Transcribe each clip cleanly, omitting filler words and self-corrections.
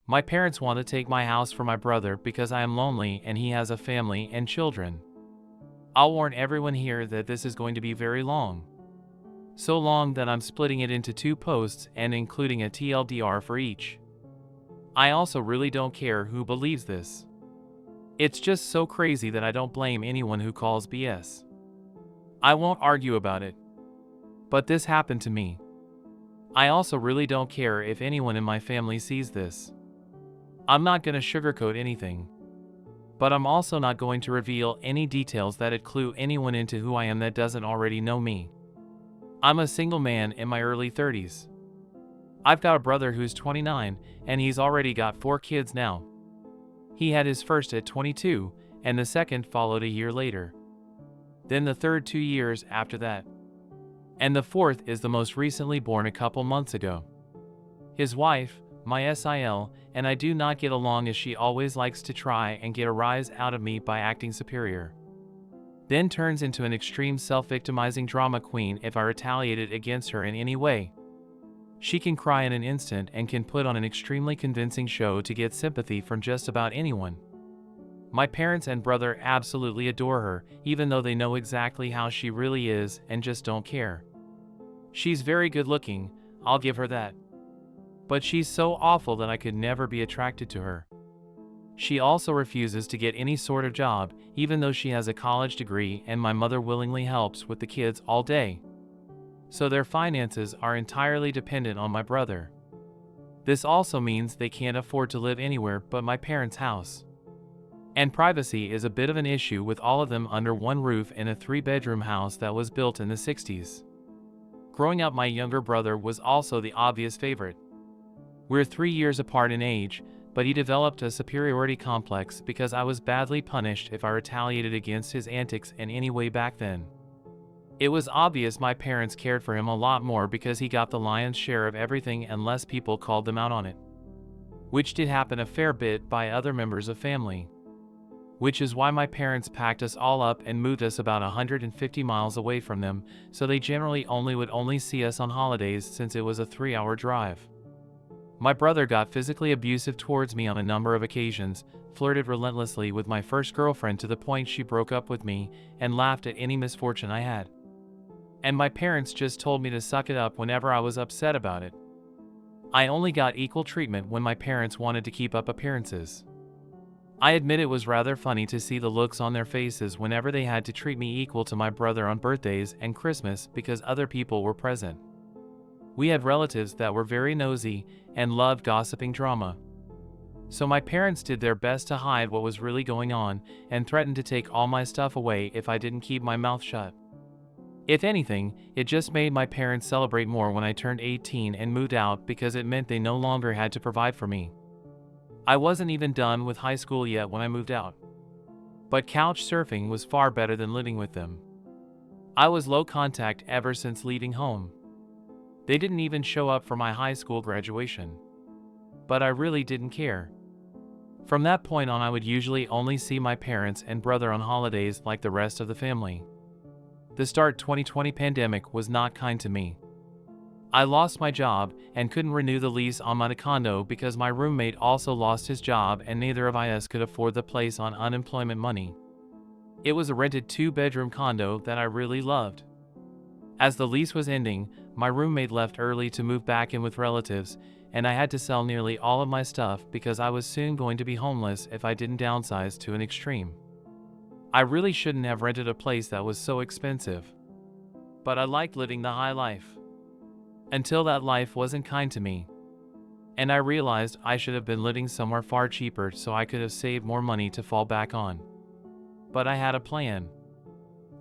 My parents want to take my house for my brother because I am lonely and he has a family and children. I'll warn everyone here that this is going to be very long. So long that I'm splitting it into 2 posts and including a TLDR for each. I also really don't care who believes this. It's just so crazy that I don't blame anyone who calls BS. I won't argue about it. But this happened to me. I also really don't care if anyone in my family sees this. I'm not going to sugarcoat anything. But I'm also not going to reveal any details that'd clue anyone into who I am that doesn't already know me. I'm a single man in my early 30s. I've got a brother who's 29, and he's already got 4 kids now. He had his first at 22, and the second followed a year later. Then the third 2 years after that. And the fourth is the most recently born a couple months ago. His wife, my SIL, and I do not get along as she always likes to try and get a rise out of me by acting superior. Then turns into an extreme self-victimizing drama queen if I retaliated against her in any way. She can cry in an instant and can put on an extremely convincing show to get sympathy from just about anyone. My parents and brother absolutely adore her, even though they know exactly how she really is and just don't care. She's very good looking, I'll give her that. But she's so awful that I could never be attracted to her. She also refuses to get any sort of job, even though she has a college degree and my mother willingly helps with the kids all day. So their finances are entirely dependent on my brother. This also means they can't afford to live anywhere but my parents' house. And privacy is a bit of an issue with all of them under one roof in a 3-bedroom house that was built in the 60s. Growing up, my younger brother was also the obvious favorite. We're 3 years apart in age, but he developed a superiority complex because I was badly punished if I retaliated against his antics in any way back then. It was obvious my parents cared for him a lot more because he got the lion's share of everything and less people called them out on it. Which did happen a fair bit by other members of family. Which is why my parents packed us all up and moved us about 150 miles away from them, so they generally would see us on holidays since it was a 3-hour drive. My brother got physically abusive towards me on a number of occasions, flirted relentlessly with my first girlfriend to the point she broke up with me, and laughed at any misfortune I had. And my parents just told me to suck it up whenever I was upset about it. I only got equal treatment when my parents wanted to keep up appearances. I admit it was rather funny to see the looks on their faces whenever they had to treat me equal to my brother on birthdays and Christmas because other people were present. We had relatives that were very nosy and loved gossiping drama. So my parents did their best to hide what was really going on and threatened to take all my stuff away if I didn't keep my mouth shut. If anything, it just made my parents celebrate more when I turned 18 and moved out because it meant they no longer had to provide for me. I wasn't even done with high school yet when I moved out. But couch surfing was far better than living with them. I was low contact ever since leaving home. They didn't even show up for my high school graduation. But I really didn't care. From that point on, I would usually only see my parents and brother on holidays like the rest of the family. The start 2020 pandemic was not kind to me. I lost my job and couldn't renew the lease on my condo because my roommate also lost his job and neither of us could afford the place on unemployment money. It was a rented 2-bedroom condo that I really loved. As the lease was ending, my roommate left early to move back in with relatives, and I had to sell nearly all of my stuff because I was soon going to be homeless if I didn't downsize to an extreme. I really shouldn't have rented a place that was so expensive. But I liked living the high life. Until that life wasn't kind to me. And I realized I should have been living somewhere far cheaper so I could have saved more money to fall back on. But I had a plan.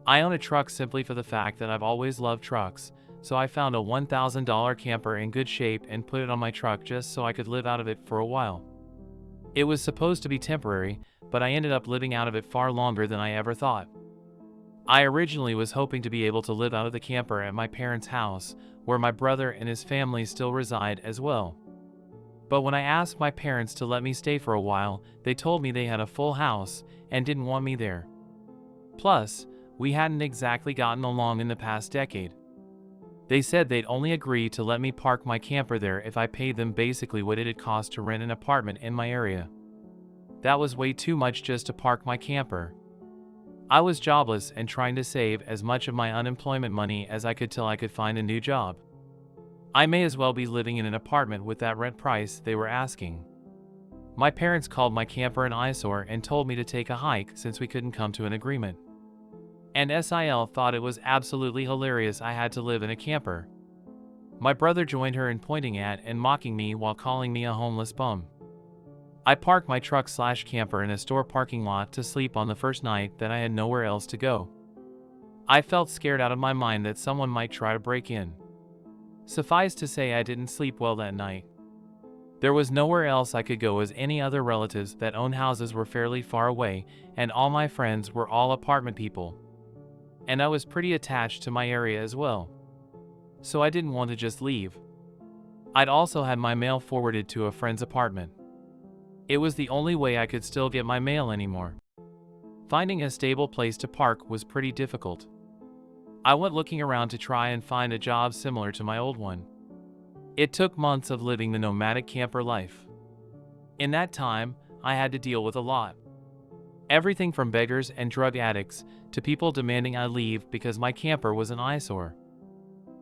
I own a truck simply for the fact that I've always loved trucks, so I found a $1,000 camper in good shape and put it on my truck just so I could live out of it for a while. It was supposed to be temporary, but I ended up living out of it far longer than I ever thought. I originally was hoping to be able to live out of the camper at my parents' house, where my brother and his family still reside as well. But when I asked my parents to let me stay for a while, they told me they had a full house and didn't want me there. Plus, we hadn't exactly gotten along in the past decade. They said they'd only agree to let me park my camper there if I paid them basically what it'd cost to rent an apartment in my area. That was way too much just to park my camper. I was jobless and trying to save as much of my unemployment money as I could till I could find a new job. I may as well be living in an apartment with that rent price they were asking. My parents called my camper an eyesore and told me to take a hike since we couldn't come to an agreement. And SIL thought it was absolutely hilarious I had to live in a camper. My brother joined her in pointing at and mocking me while calling me a homeless bum. I parked my truck/camper in a store parking lot to sleep on the first night that I had nowhere else to go. I felt scared out of my mind that someone might try to break in. Suffice to say, I didn't sleep well that night. There was nowhere else I could go as any other relatives that owned houses were fairly far away, and all my friends were all apartment people. And I was pretty attached to my area as well. So I didn't want to just leave. I'd also had my mail forwarded to a friend's apartment. It was the only way I could still get my mail anymore. Finding a stable place to park was pretty difficult. I went looking around to try and find a job similar to my old one. It took months of living the nomadic camper life. In that time, I had to deal with a lot. Everything from beggars and drug addicts to people demanding I leave because my camper was an eyesore.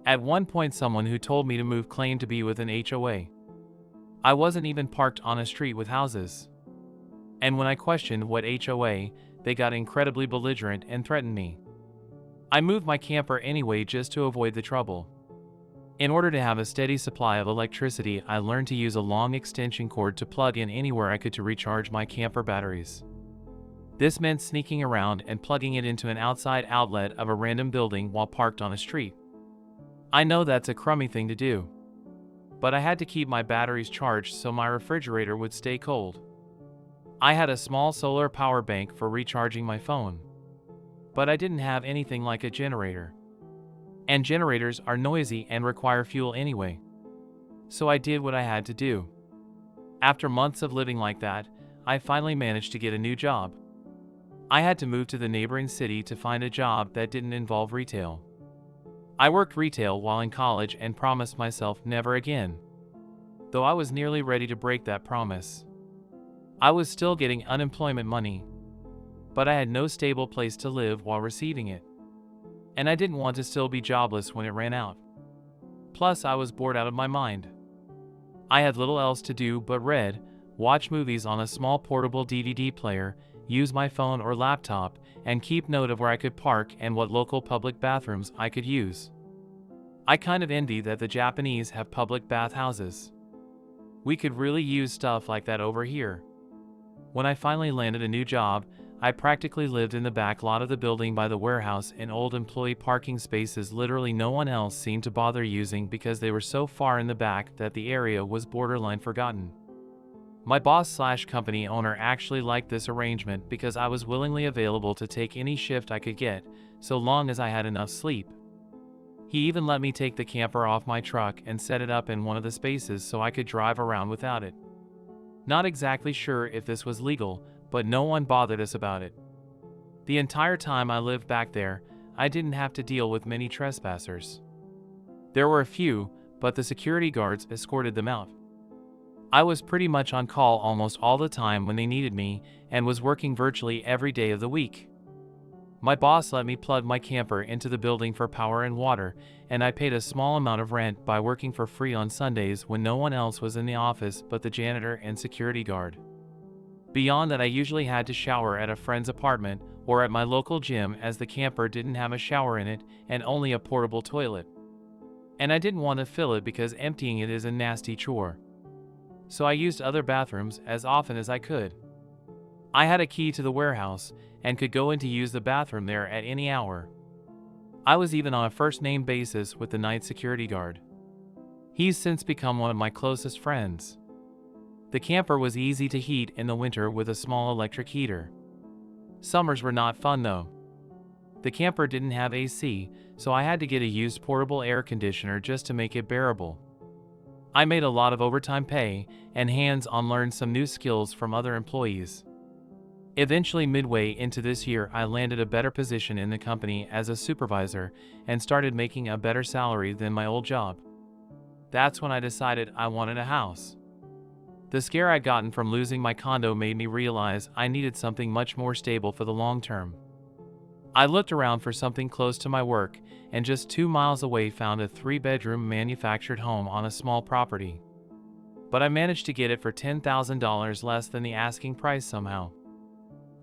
At one point, someone who told me to move claimed to be with an HOA. I wasn't even parked on a street with houses. And when I questioned what HOA, they got incredibly belligerent and threatened me. I moved my camper anyway just to avoid the trouble. In order to have a steady supply of electricity, I learned to use a long extension cord to plug in anywhere I could to recharge my camper batteries. This meant sneaking around and plugging it into an outside outlet of a random building while parked on a street. I know that's a crummy thing to do, but I had to keep my batteries charged so my refrigerator would stay cold. I had a small solar power bank for recharging my phone, but I didn't have anything like a generator. And generators are noisy and require fuel anyway. So I did what I had to do. After months of living like that, I finally managed to get a new job. I had to move to the neighboring city to find a job that didn't involve retail. I worked retail while in college and promised myself never again. Though I was nearly ready to break that promise. I was still getting unemployment money, but I had no stable place to live while receiving it. And I didn't want to still be jobless when it ran out. Plus, I was bored out of my mind. I had little else to do but read, watch movies on a small portable DVD player, use my phone or laptop, and keep note of where I could park and what local public bathrooms I could use. I kind of envy that the Japanese have public bathhouses. We could really use stuff like that over here. When I finally landed a new job, I practically lived in the back lot of the building by the warehouse in old employee parking spaces literally no one else seemed to bother using because they were so far in the back that the area was borderline forgotten. My boss/company owner actually liked this arrangement because I was willingly available to take any shift I could get, so long as I had enough sleep. He even let me take the camper off my truck and set it up in one of the spaces so I could drive around without it. Not exactly sure if this was legal, but no one bothered us about it. The entire time I lived back there, I didn't have to deal with many trespassers. There were a few, but the security guards escorted them out. I was pretty much on call almost all the time when they needed me and was working virtually every day of the week. My boss let me plug my camper into the building for power and water, and I paid a small amount of rent by working for free on Sundays when no one else was in the office but the janitor and security guard. Beyond that, I usually had to shower at a friend's apartment or at my local gym as the camper didn't have a shower in it and only a portable toilet. And I didn't want to fill it because emptying it is a nasty chore. So I used other bathrooms as often as I could. I had a key to the warehouse and could go in to use the bathroom there at any hour. I was even on a first-name basis with the night security guard. He's since become one of my closest friends. The camper was easy to heat in the winter with a small electric heater. Summers were not fun though. The camper didn't have AC, so I had to get a used portable air conditioner just to make it bearable. I made a lot of overtime pay and hands-on learned some new skills from other employees. Eventually, midway into this year, I landed a better position in the company as a supervisor and started making a better salary than my old job. That's when I decided I wanted a house. The scare I'd gotten from losing my condo made me realize I needed something much more stable for the long term. I looked around for something close to my work and just 2 miles away found a 3-bedroom manufactured home on a small property. But I managed to get it for $10,000 less than the asking price somehow.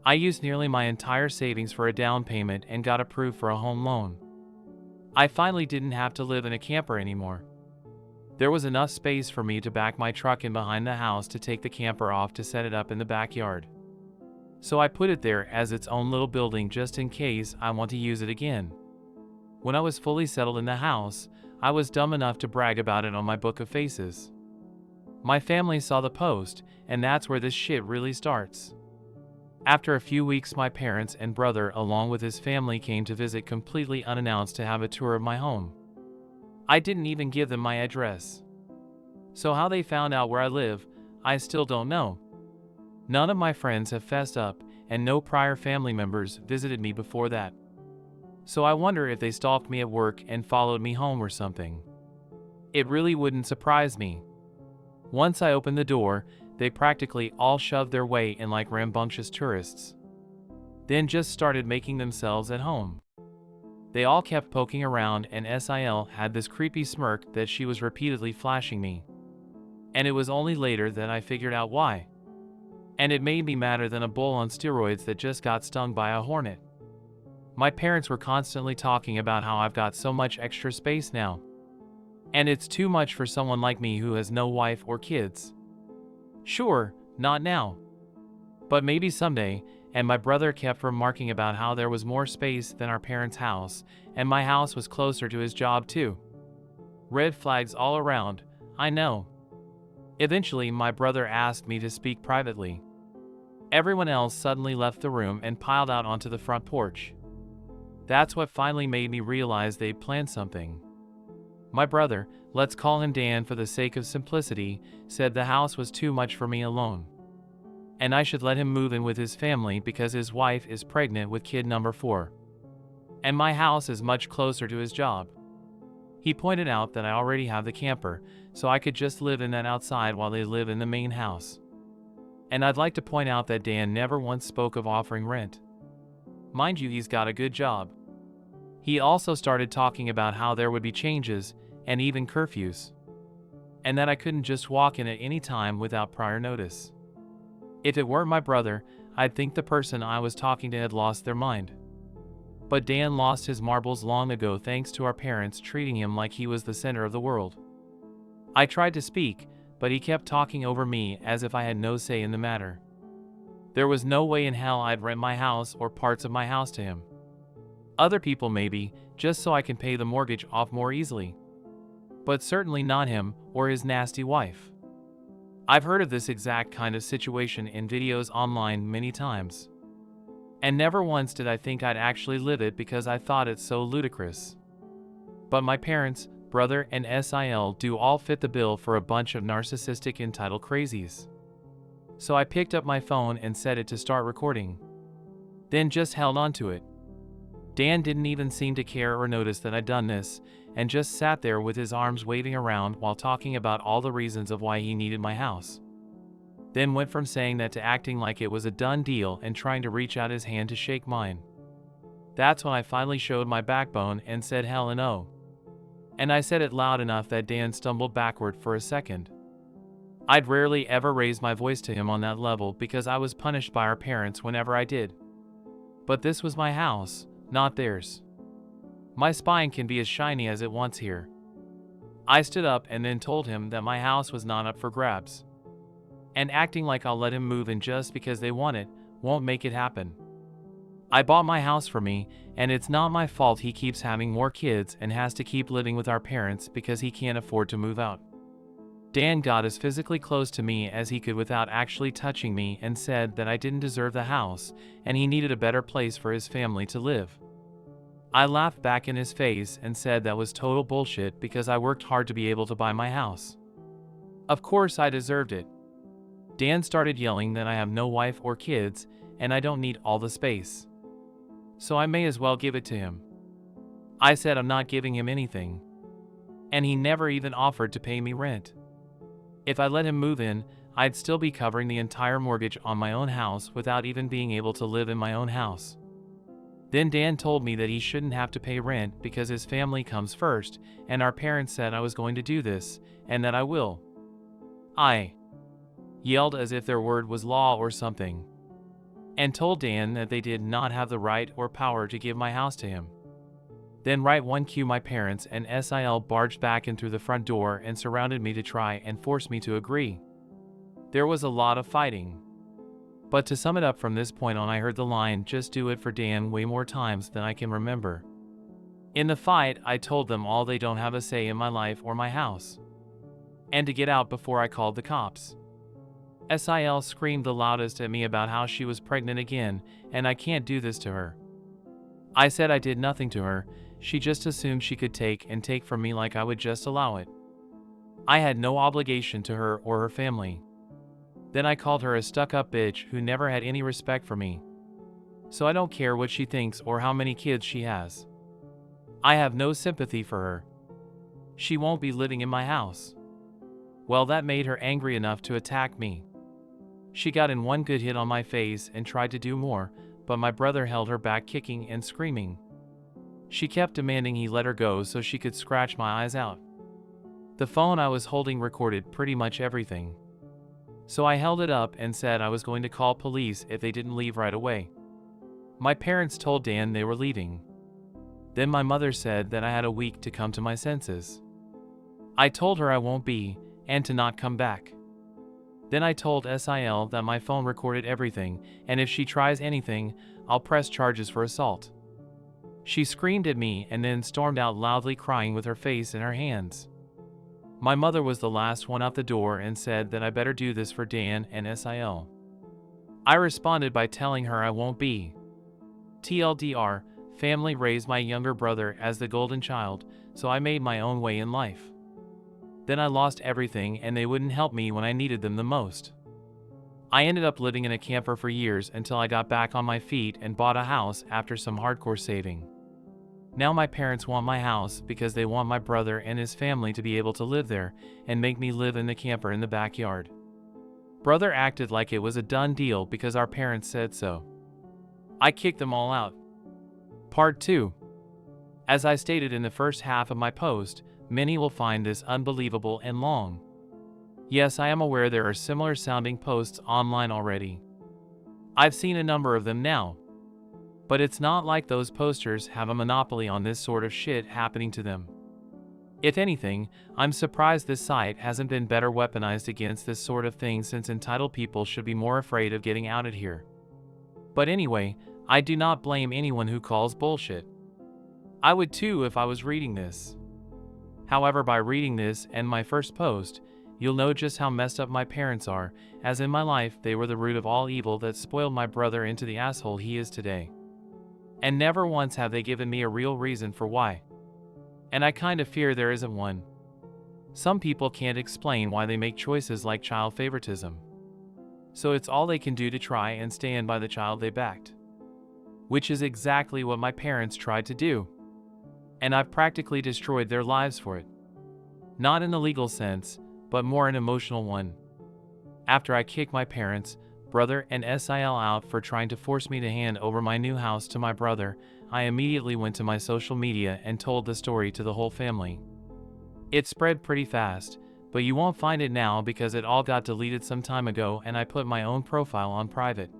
I used nearly my entire savings for a down payment and got approved for a home loan. I finally didn't have to live in a camper anymore. There was enough space for me to back my truck in behind the house to take the camper off to set it up in the backyard. So I put it there as its own little building just in case I want to use it again. When I was fully settled in the house, I was dumb enough to brag about it on my book of faces. My family saw the post, and that's where this shit really starts. After a few weeks, my parents and brother along with his family came to visit completely unannounced to have a tour of my home. I didn't even give them my address. So how they found out where I live, I still don't know. None of my friends have fessed up, and no prior family members visited me before that. So I wonder if they stalked me at work and followed me home or something. It really wouldn't surprise me. Once I opened the door, they practically all shoved their way in like rambunctious tourists. Then just started making themselves at home. They all kept poking around, and SIL had this creepy smirk that she was repeatedly flashing me. And it was only later that I figured out why. And it made me madder than a bull on steroids that just got stung by a hornet. My parents were constantly talking about how I've got so much extra space now. And it's too much for someone like me who has no wife or kids. Sure, not now. But maybe someday, and my brother kept remarking about how there was more space than our parents' house, and my house was closer to his job too. Red flags all around, I know. Eventually, my brother asked me to speak privately. Everyone else suddenly left the room and piled out onto the front porch. That's what finally made me realize they'd planned something. My brother, let's call him Dan for the sake of simplicity, said the house was too much for me alone. And I should let him move in with his family because his wife is pregnant with kid number 4. And my house is much closer to his job. He pointed out that I already have the camper, so I could just live in that outside while they live in the main house. And I'd like to point out that Dan never once spoke of offering rent. Mind you, he's got a good job. He also started talking about how there would be changes, and even curfews. And that I couldn't just walk in at any time without prior notice. If it weren't my brother, I'd think the person I was talking to had lost their mind. But Dan lost his marbles long ago thanks to our parents treating him like he was the center of the world. I tried to speak, but he kept talking over me as if I had no say in the matter. There was no way in hell I'd rent my house or parts of my house to him. Other people maybe, just so I can pay the mortgage off more easily. But certainly not him or his nasty wife. I've heard of this exact kind of situation in videos online many times. And never once did I think I'd actually live it because I thought it so ludicrous. But my parents, brother, and SIL do all fit the bill for a bunch of narcissistic entitled crazies. So I picked up my phone and set it to start recording. Then just held on to it. Dan didn't even seem to care or notice that I'd done this, and just sat there with his arms waving around while talking about all the reasons of why he needed my house. Then went from saying that to acting like it was a done deal and trying to reach out his hand to shake mine. That's when I finally showed my backbone and said hell and oh. And I said it loud enough that Dan stumbled backward for a second. I'd rarely ever raised my voice to him on that level because I was punished by our parents whenever I did. But this was my house, not theirs. My spine can be as shiny as it wants here. I stood up and then told him that my house was not up for grabs. And acting like I'll let him move in just because they want it won't make it happen. I bought my house for me, and it's not my fault he keeps having more kids and has to keep living with our parents because he can't afford to move out. Dan got as physically close to me as he could without actually touching me and said that I didn't deserve the house and he needed a better place for his family to live. I laughed back in his face and said that was total bullshit because I worked hard to be able to buy my house. Of course I deserved it. Dan started yelling that I have no wife or kids and I don't need all the space. So I may as well give it to him. I said I'm not giving him anything. And he never even offered to pay me rent. If I let him move in, I'd still be covering the entire mortgage on my own house without even being able to live in my own house. Then Dan told me that he shouldn't have to pay rent because his family comes first, and our parents said I was going to do this, and that I will. I yelled as if their word was law or something, and told Dan that they did not have the right or power to give my house to him. Then right one cue my parents and SIL barged back in through the front door and surrounded me to try and force me to agree. There was a lot of fighting. But to sum it up, from this point on I heard the line, "Just do it for Dan," way more times than I can remember. In the fight, I told them all they don't have a say in my life or my house, and to get out before I called the cops. SIL screamed the loudest at me about how she was pregnant again, and I can't do this to her. I said I did nothing to her. She just assumed she could take from me like I would just allow it. I had no obligation to her or her family. Then I called her a stuck-up bitch who never had any respect for me. So I don't care what she thinks or how many kids she has. I have no sympathy for her. She won't be living in my house. Well, that made her angry enough to attack me. She got in one good hit on my face and tried to do more, but my brother held her back, kicking and screaming. She kept demanding he let her go so she could scratch my eyes out. The phone I was holding recorded pretty much everything. So I held it up and said I was going to call police if they didn't leave right away. My parents told Dan they were leaving. Then my mother said that I had a week to come to my senses. I told her I won't be, and to not come back. Then I told SIL that my phone recorded everything, and if she tries anything, I'll press charges for assault. She screamed at me and then stormed out loudly, crying with her face in her hands. My mother was the last one out the door and said that I better do this for Dan and SIL. I responded by telling her I won't be. TLDR, family raised my younger brother as the golden child, so I made my own way in life. Then I lost everything and they wouldn't help me when I needed them the most. I ended up living in a camper for years until I got back on my feet and bought a house after some hardcore saving. Now my parents want my house because they want my brother and his family to be able to live there and make me live in the camper in the backyard. Brother acted like it was a done deal because our parents said so. I kicked them all out. Part 2. As I stated in the first half of my post, many will find this unbelievable and long. Yes, I am aware there are similar sounding posts online already. I've seen a number of them now. But it's not like those posters have a monopoly on this sort of shit happening to them. If anything, I'm surprised this site hasn't been better weaponized against this sort of thing, since entitled people should be more afraid of getting outed here. But anyway, I do not blame anyone who calls bullshit. I would too if I was reading this. However, by reading this and my first post, you'll know just how messed up my parents are, as in my life they were the root of all evil that spoiled my brother into the asshole he is today. And never once have they given me a real reason for why. And I kind of fear there isn't one. Some people can't explain why they make choices like child favoritism. So it's all they can do to try and stand by the child they backed. Which is exactly what my parents tried to do. And I've practically destroyed their lives for it. Not in a legal sense, but more an emotional one. After I kicked my parents, brother, and SIL out for trying to force me to hand over my new house to my brother, I immediately went to my social media and told the story to the whole family. It spread pretty fast, but you won't find it now because it all got deleted some time ago and I put my own profile on private.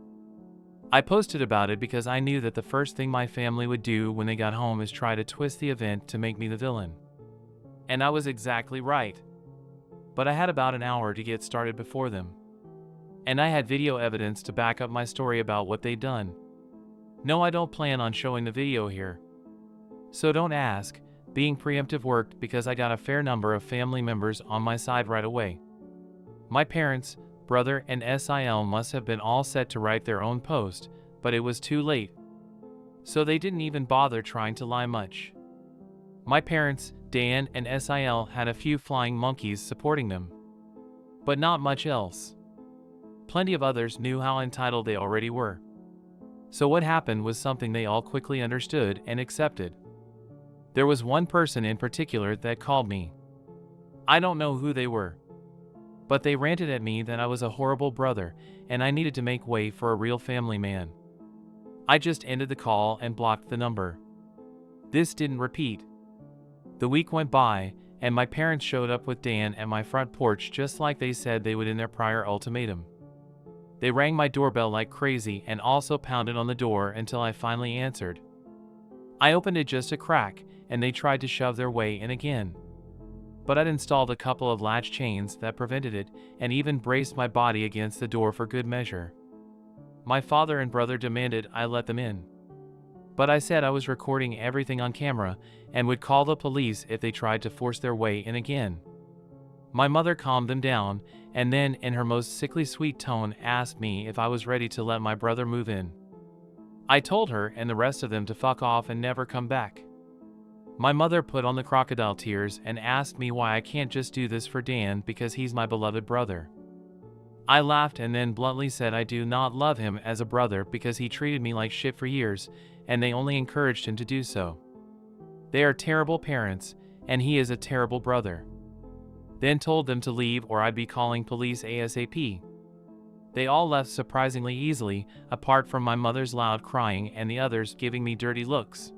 I posted about it because I knew that the first thing my family would do when they got home is try to twist the event to make me the villain. And I was exactly right. But I had about an hour to get started before them. And I had video evidence to back up my story about what they'd done. No, I don't plan on showing the video here. So don't ask, being preemptive worked because I got a fair number of family members on my side right away. My parents, brother, and SIL must have been all set to write their own post, but it was too late. So they didn't even bother trying to lie much. My parents, Dan, and SIL had a few flying monkeys supporting them. But not much else. Plenty of others knew how entitled they already were. So what happened was something they all quickly understood and accepted. There was one person in particular that called me. I don't know who they were, but they ranted at me that I was a horrible brother and I needed to make way for a real family man. I just ended the call and blocked the number. This didn't repeat. The week went by, and my parents showed up with Dan at my front porch just like they said they would in their prior ultimatum. They rang my doorbell like crazy and also pounded on the door until I finally answered. I opened it just a crack, and they tried to shove their way in again. But I'd installed a couple of latch chains that prevented it and even braced my body against the door for good measure. My father and brother demanded I let them in. But I said I was recording everything on camera and would call the police if they tried to force their way in again. My mother calmed them down and then, in her most sickly sweet tone, asked me if I was ready to let my brother move in. I told her and the rest of them to fuck off and never come back. My mother put on the crocodile tears and asked me why I can't just do this for Dan because he's my beloved brother. I laughed and then bluntly said I do not love him as a brother because he treated me like shit for years and they only encouraged him to do so. They are terrible parents and he is a terrible brother. Then told them to leave or I'd be calling police ASAP. They all left surprisingly easily, apart from my mother's loud crying and the others giving me dirty looks.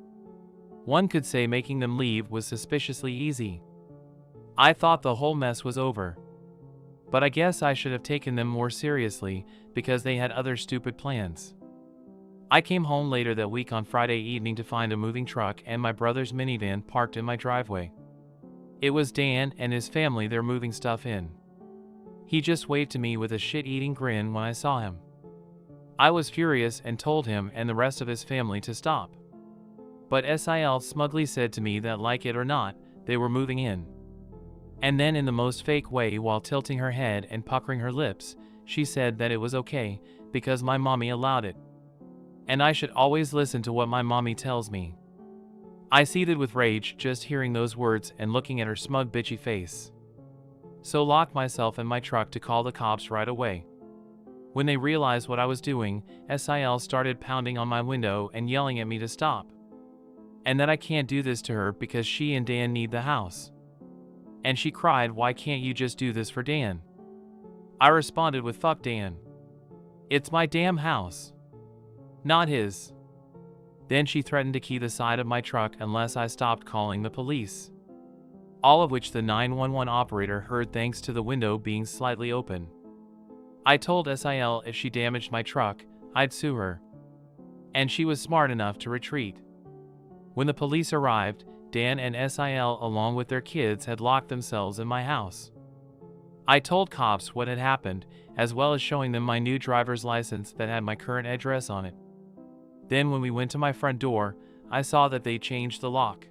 One could say making them leave was suspiciously easy. I thought the whole mess was over. But I guess I should have taken them more seriously because they had other stupid plans. I came home later that week on Friday evening to find a moving truck and my brother's minivan parked in my driveway. It was Dan and his family they're moving stuff in. He just waved to me with a shit-eating grin when I saw him. I was furious and told him and the rest of his family to stop. But Sil smugly said to me that like it or not, they were moving in. And then in the most fake way while tilting her head and puckering her lips, she said that it was okay because my mommy allowed it. And I should always listen to what my mommy tells me. I seethed with rage just hearing those words and looking at her smug bitchy face. So locked myself in my truck to call the cops right away. When they realized what I was doing, Sil started pounding on my window and yelling at me to stop. And that I can't do this to her because she and Dan need the house. And she cried, "Why can't you just do this for Dan?" I responded with, "Fuck Dan. It's my damn house. Not his." Then she threatened to key the side of my truck unless I stopped calling the police. All of which the 911 operator heard thanks to the window being slightly open. I told Sil if she damaged my truck, I'd sue her. And she was smart enough to retreat. When the police arrived, Dan and Sil along with their kids had locked themselves in my house. I told cops what had happened, as well as showing them my new driver's license that had my current address on it. Then when we went to my front door, I saw that they changed the lock.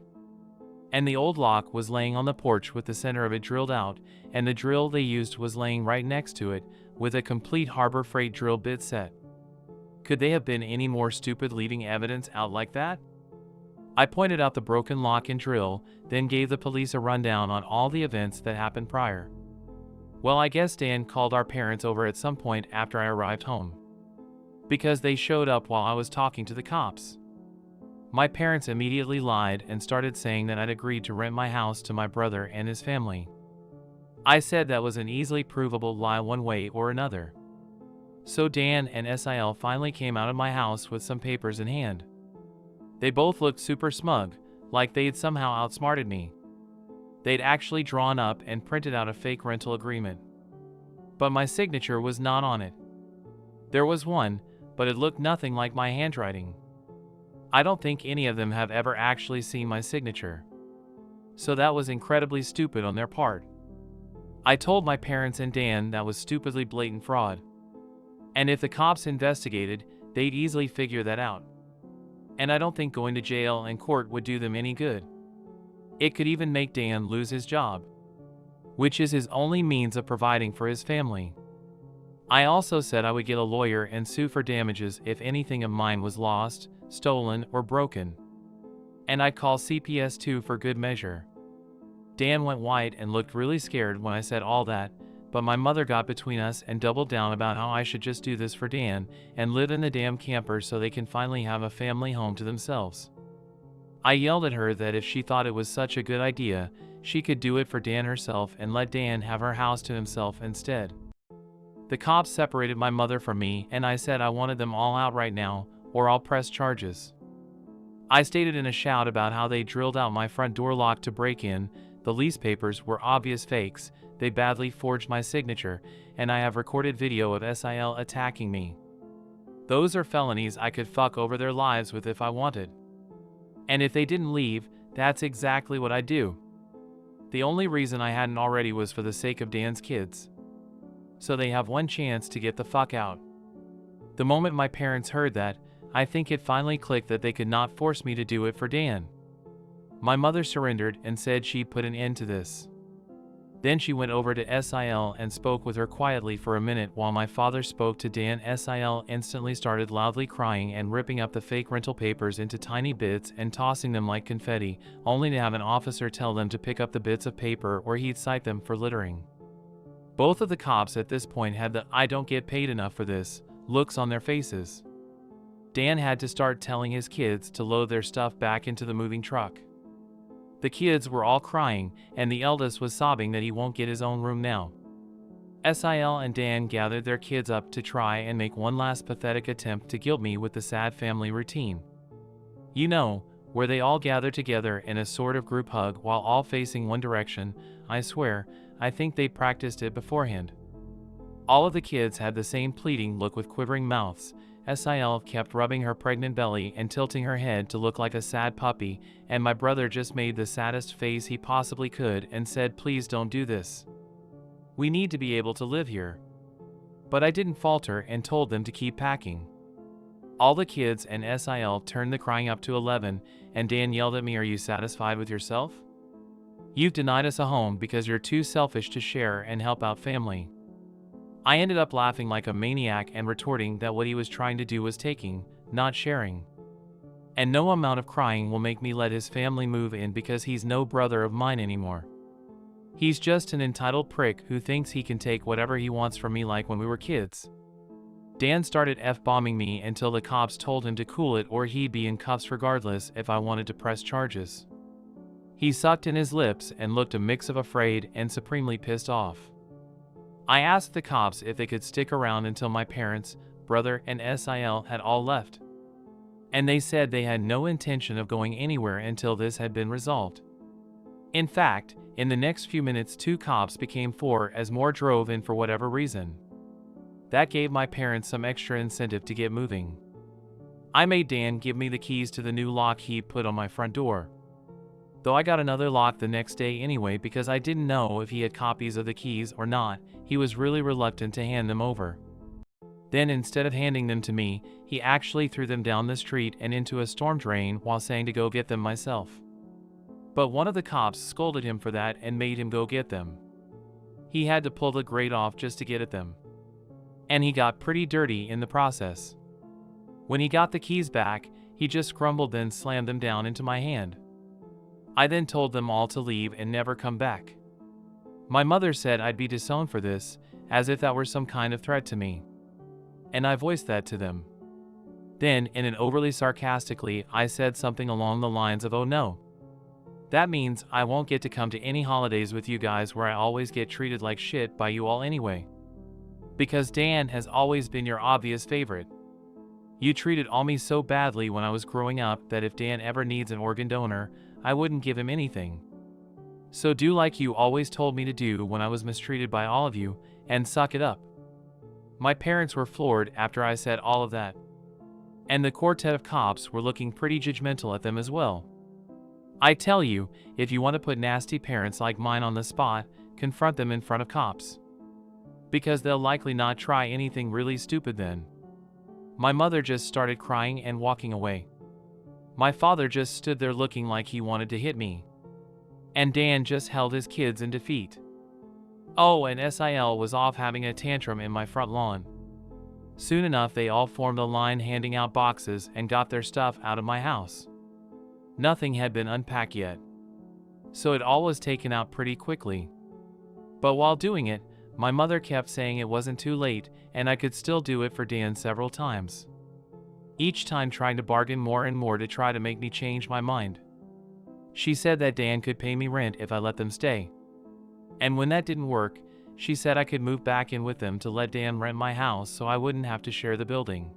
And the old lock was laying on the porch with the center of it drilled out, and the drill they used was laying right next to it, with a complete Harbor Freight drill bit set. Could they have been any more stupid leaving evidence out like that? I pointed out the broken lock and drill, then gave the police a rundown on all the events that happened prior. Well, I guess Dan called our parents over at some point after I arrived home. Because they showed up while I was talking to the cops. My parents immediately lied and started saying that I'd agreed to rent my house to my brother and his family. I said that was an easily provable lie one way or another. So Dan and Sil finally came out of my house with some papers in hand. They both looked super smug, like they'd somehow outsmarted me. They'd actually drawn up and printed out a fake rental agreement. But my signature was not on it. There was one, but it looked nothing like my handwriting. I don't think any of them have ever actually seen my signature. So that was incredibly stupid on their part. I told my parents and Dan that was stupidly blatant fraud. And if the cops investigated, they'd easily figure that out. And I don't think going to jail and court would do them any good. It could even make Dan lose his job, which is his only means of providing for his family. I also said I would get a lawyer and sue for damages if anything of mine was lost, stolen, or broken. And I'd call CPS too for good measure. Dan went white and looked really scared when I said all that, but my mother got between us and doubled down about how I should just do this for Dan and live in the damn camper so they can finally have a family home to themselves. I yelled at her that if she thought it was such a good idea, she could do it for Dan herself and let Dan have her house to himself instead. The cops separated my mother from me, and I said I wanted them all out right now, or I'll press charges. I stated in a shout about how they drilled out my front door lock to break in, the lease papers were obvious fakes, they badly forged my signature, and I have recorded video of SIL attacking me. Those are felonies I could fuck over their lives with if I wanted. And if they didn't leave, that's exactly what I'd do. The only reason I hadn't already was for the sake of Dan's kids. So they have one chance to get the fuck out. The moment my parents heard that, I think it finally clicked that they could not force me to do it for Dan. My mother surrendered and said she'd put an end to this. Then she went over to SIL and spoke with her quietly for a minute while my father spoke to Dan. SIL instantly started loudly crying and ripping up the fake rental papers into tiny bits and tossing them like confetti, only to have an officer tell them to pick up the bits of paper or he'd cite them for littering. Both of the cops at this point had the "I don't get paid enough for this" looks on their faces. Dan had to start telling his kids to load their stuff back into the moving truck. The kids were all crying, and the eldest was sobbing that he won't get his own room now. SIL and Dan gathered their kids up to try and make one last pathetic attempt to guilt me with the sad family routine. You know, where they all gather together in a sort of group hug while all facing one direction. I swear, I think they practiced it beforehand. All of the kids had the same pleading look with quivering mouths. SIL kept rubbing her pregnant belly and tilting her head to look like a sad puppy, and my brother just made the saddest face he possibly could and said, "Please don't do this. We need to be able to live here." But I didn't falter and told them to keep packing. All the kids and SIL turned the crying up to 11, and Dan yelled at me, "Are you satisfied with yourself? You've denied us a home because you're too selfish to share and help out family." I ended up laughing like a maniac and retorting that what he was trying to do was taking, not sharing. And no amount of crying will make me let his family move in because he's no brother of mine anymore. He's just an entitled prick who thinks he can take whatever he wants from me like when we were kids. Dan started F-bombing me until the cops told him to cool it or he'd be in cuffs regardless if I wanted to press charges. He sucked in his lips and looked a mix of afraid and supremely pissed off. I asked the cops if they could stick around until my parents, brother, and SIL had all left. And they said they had no intention of going anywhere until this had been resolved. In fact, in the next few minutes 2 cops became 4 as more drove in for whatever reason. That gave my parents some extra incentive to get moving. I made Dan give me the keys to the new lock he put on my front door. Though I got another lock the next day anyway because I didn't know if he had copies of the keys or not, he was really reluctant to hand them over. Then instead of handing them to me, he actually threw them down the street and into a storm drain while saying to go get them myself. But one of the cops scolded him for that and made him go get them. He had to pull the grate off just to get at them. And he got pretty dirty in the process. When he got the keys back, he just grumbled then slammed them down into my hand. I then told them all to leave and never come back. My mother said I'd be disowned for this, as if that were some kind of threat to me. And I voiced that to them. Then, in an overly sarcastically, I said something along the lines of, "Oh no. That means I won't get to come to any holidays with you guys where I always get treated like shit by you all anyway. Because Dan has always been your obvious favorite. You treated all me so badly when I was growing up that if Dan ever needs an organ donor, I wouldn't give him anything. So do like you always told me to do when I was mistreated by all of you, and suck it up." My parents were floored after I said all of that. And the quartet of cops were looking pretty judgmental at them as well. I tell you, if you want to put nasty parents like mine on the spot, confront them in front of cops. Because they'll likely not try anything really stupid then. My mother just started crying and walking away. My father just stood there looking like he wanted to hit me. And Dan just held his kids in defeat. Oh, and SIL was off having a tantrum in my front lawn. Soon enough they all formed a line handing out boxes and got their stuff out of my house. Nothing had been unpacked yet. So it all was taken out pretty quickly. But while doing it, My mother kept saying it wasn't too late and I could still do it for Dan several times. Each time trying to bargain more and more to try to make me change my mind. She said that Dan could pay me rent if I let them stay. And when that didn't work, she said I could move back in with them to let Dan rent my house so I wouldn't have to share the building.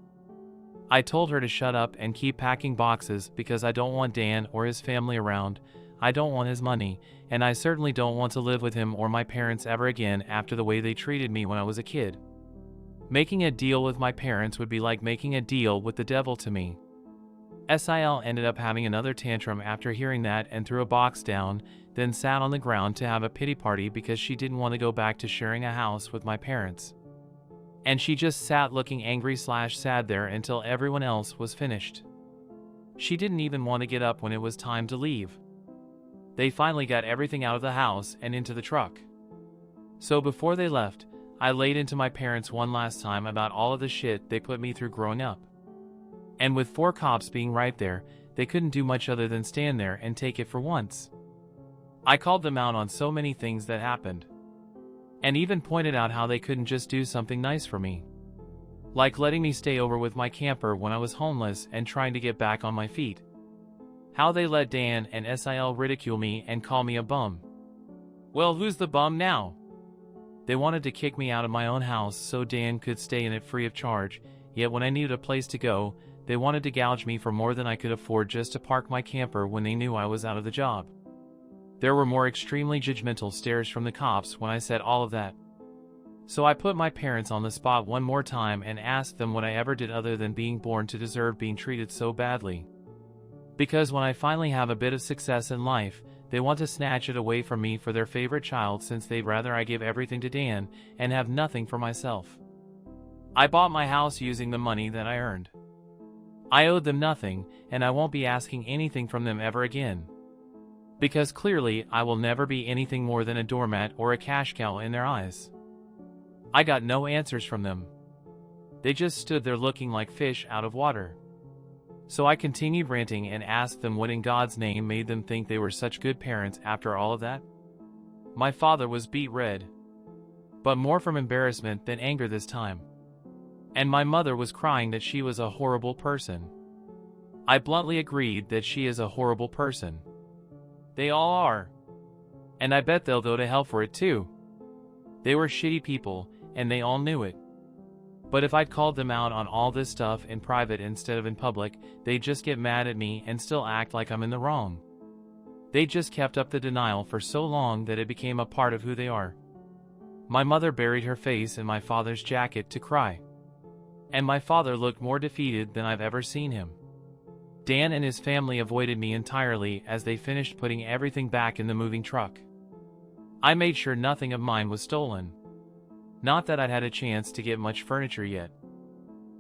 I told her to shut up and keep packing boxes because I don't want Dan or his family around, I don't want his money, and I certainly don't want to live with him or my parents ever again after the way they treated me when I was a kid. Making a deal with my parents would be like making a deal with the devil to me. Sil ended up having another tantrum after hearing that and threw a box down, then sat on the ground to have a pity party because she didn't want to go back to sharing a house with my parents. And she just sat looking angry/sad there until everyone else was finished. She didn't even want to get up when it was time to leave. They finally got everything out of the house and into the truck. So before they left, I laid into my parents one last time about all of the shit they put me through growing up. And with 4 cops being right there, they couldn't do much other than stand there and take it for once. I called them out on so many things that happened. And even pointed out how they couldn't just do something nice for me. Like letting me stay over with my camper when I was homeless and trying to get back on my feet. How they let Dan and Sil ridicule me and call me a bum. Well, who's the bum now? They wanted to kick me out of my own house so Dan could stay in it free of charge, yet when I needed a place to go, they wanted to gouge me for more than I could afford just to park my camper when they knew I was out of the job. There were more extremely judgmental stares from the cops when I said all of that. So I put my parents on the spot one more time and asked them what I ever did other than being born to deserve being treated so badly. Because when I finally have a bit of success in life, they want to snatch it away from me for their favorite child since they'd rather I give everything to Dan and have nothing for myself. I bought my house using the money that I earned. I owed them nothing, and I won't be asking anything from them ever again. Because clearly I will never be anything more than a doormat or a cash cow in their eyes. I got no answers from them. They just stood there looking like fish out of water. So I continued ranting and asked them what in God's name made them think they were such good parents after all of that. My father was beet red, but more from embarrassment than anger this time. And my mother was crying that she was a horrible person. I bluntly agreed that she is a horrible person. They all are. And I bet they'll go to hell for it too. They were shitty people, and they all knew it. But if I'd called them out on all this stuff in private instead of in public, they'd just get mad at me and still act like I'm in the wrong. They just kept up the denial for so long that it became a part of who they are. My mother buried her face in my father's jacket to cry. And my father looked more defeated than I've ever seen him. Dan and his family avoided me entirely as they finished putting everything back in the moving truck. I made sure nothing of mine was stolen. Not that I'd had a chance to get much furniture yet.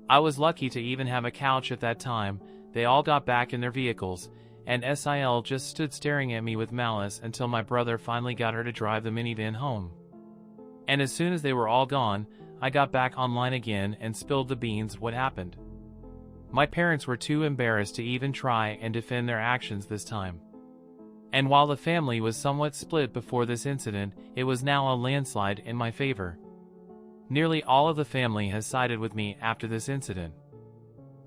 I was lucky to even have a couch at that time. They all got back in their vehicles, and Sil just stood staring at me with malice until my brother finally got her to drive the minivan home. And as soon as they were all gone, I got back online again and spilled the beans what happened. My parents were too embarrassed to even try and defend their actions this time. And while the family was somewhat split before this incident, it was now a landslide in my favor. Nearly all of the family has sided with me after this incident.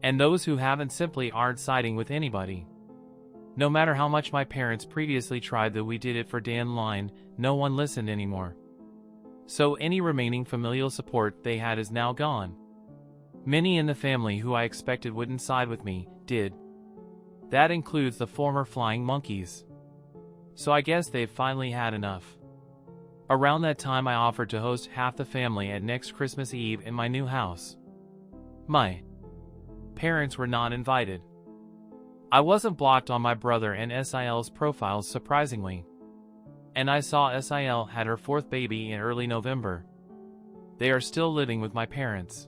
And those who haven't simply aren't siding with anybody. No matter how much my parents previously tried the "we did it for Dan" line, no one listened anymore. So any remaining familial support they had is now gone. Many in the family who I expected wouldn't side with me, did. That includes the former flying monkeys. So I guess they've finally had enough. Around that time I offered to host half the family at next Christmas Eve in my new house. My parents were not invited. I wasn't blocked on my brother and Sil's profiles surprisingly. And I saw Sil had her 4th baby in early November. They are still living with my parents.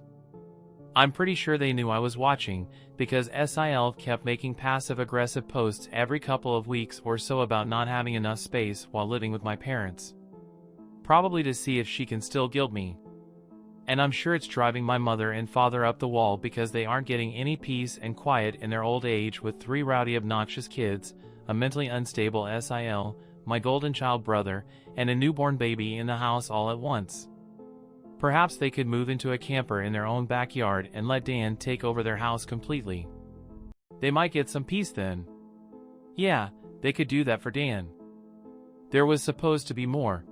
I'm pretty sure they knew I was watching, because Sil kept making passive-aggressive posts every couple of weeks or so about not having enough space while living with my parents. Probably to see if she can still gild me. And I'm sure it's driving my mother and father up the wall because they aren't getting any peace and quiet in their old age with 3 rowdy obnoxious kids, a mentally unstable Sil, my golden child brother, and a newborn baby in the house all at once. Perhaps they could move into a camper in their own backyard and let Dan take over their house completely. They might get some peace then. Yeah, they could do that for Dan. There was supposed to be more.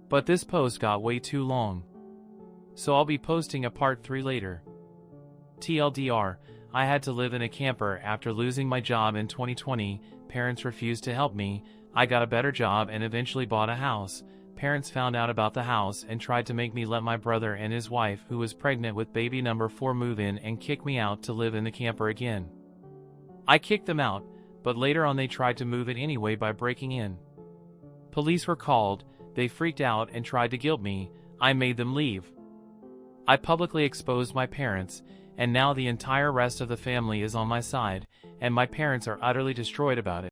But this post got way too long. So I'll be posting a part 3 later. TLDR, I had to live in a camper after losing my job in 2020. Parents refused to help me. I got a better job and eventually bought a house. Parents found out about the house and tried to make me let my brother and his wife, who was pregnant with baby number 4, move in and kick me out to live in the camper again. I kicked them out, but later on they tried to move it anyway by breaking in. Police were called, they freaked out and tried to guilt me. I made them leave. I publicly exposed my parents, and now the entire rest of the family is on my side, and my parents are utterly destroyed about it.